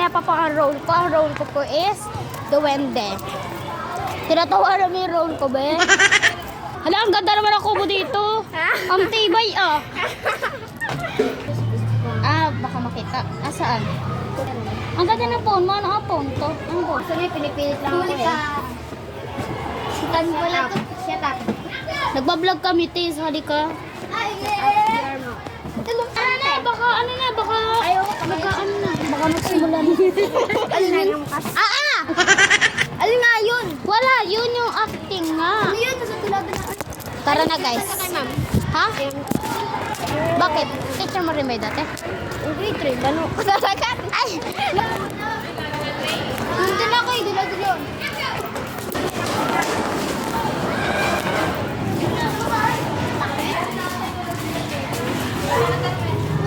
mamaya pa ang role ko. Ang role ko po is duwende. Tinatawa namin yung role ko, be. Hala, ang ganda naman ako mo dito. Ang tibay, ah. Baka makita. Asaan? Ang ganda ng phone mo. Ano ang phone to? Ang phone? Gusto niya, pinipilit lang ako eh. Sitan mo lang to. Shut up. Nagbablog kami, Tis. Halika. Ay, yeah. Baka magsimula na. Alin na yung kas? Alin nga yun? Wala, yun yung acting nga. Ano yun? Nasa tulado na. Tara na, guys. Kay ma'am. Ha? Bakit? Teacher mo rin ba dati? Ang grade 3, bano? Kasalagat. Ay! Nandun ako eh, dulo-dulo.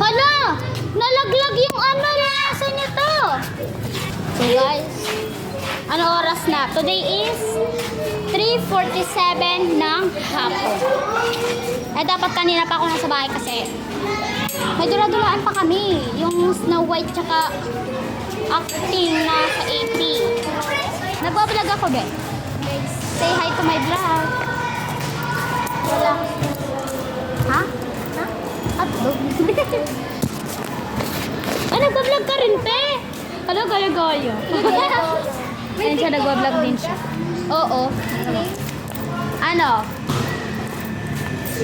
Hala! Nalaglag yung ano nasa nito. So guys, ano oras na? Today is 3:47 ng hapon. Eh dapat kanina pa ako nasa bahay kasi may dula-dulaan pa kami. Yung Snow White tsaka acting na sa AP. Nagbablog ako, be. Say hi to my vlog. Wala. Ha? Hotdog. Nagbablog ka rin, te. Ano, gaya-gaya. Ayun siya, nagbablog din siya. Oo. Ano?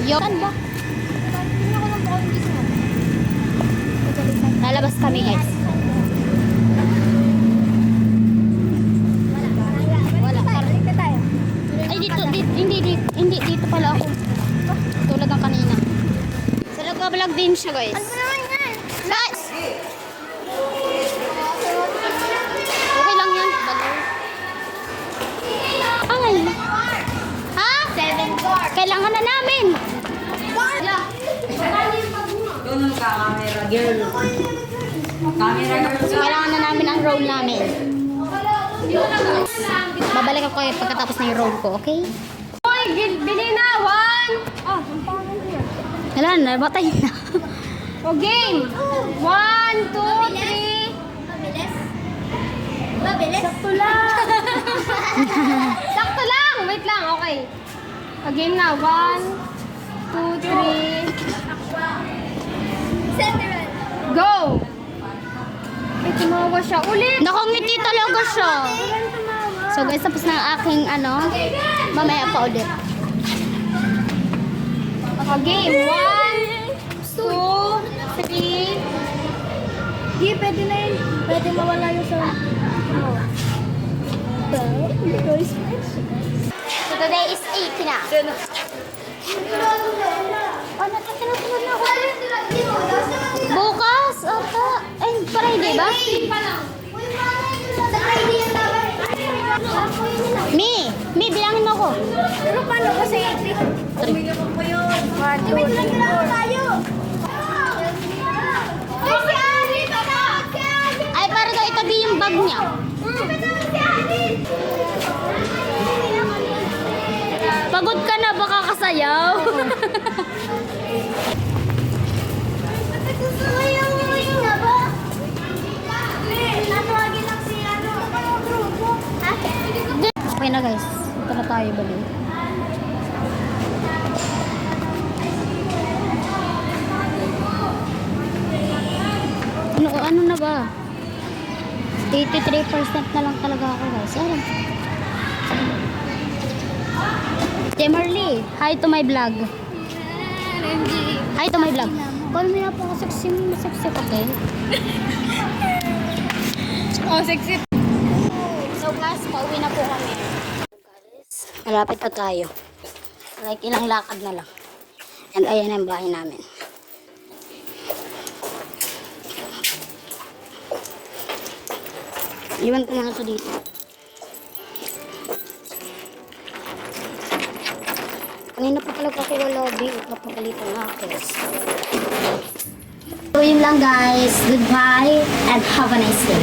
Saan ba? Lalabas kami, guys. Wala. Ay, hindi dito pala ako. Tulad ng kanina. So, nagbablog din siya, guys. Guys! Okay lang yan. Angay. Ha? 7 guard. Kailangan na namin. Doon ka, camera girl. Camera girl. Kailangan na namin ang role namin. Babalik ako kayo pagkatapos na yung role ko, okay? Hoy, bili na! 1! Wala na, batay na. O game! 1, 2, 3. Mabilis? Sakto lang. Sakto lang! Wait lang, okay. O game na. 1, 2, 3. Go! Ay, tumawa siya. Ulit! Nakangiti talaga siya. So guys, tapos na ang aking ano. Mamaya pa ulit. O game. 1, 2, 3. Di, pwede na yun. Pwede mawala yung sa... So today is 8 na. Oh, natasunod na ako. Bukas? Ata. Ay, para hindi ba? Mi, bilangin mo ako. Pero paano kasi? 3. 1, 2, 3, 4. Ay, para daw itabi yung bag niya. Pagod ka na, baka kasayaw. Okay na guys, ito na tayo balik. Ano na ba? 83% na lang talaga ako guys. Alam. Temerly, hi to my vlog. Hi to my vlog. Paano mo na po ako sexy, okay? Oh, sexy. So guys, pauwi na po kami. Malapit na tayo. Like ilang lakad na lang. And ayan ang bahay namin. Iwan ko muna ito dito. Kanina pa talaga ako lobby. Napagalitan na ako. So yun lang guys. Goodbye and have a nice day.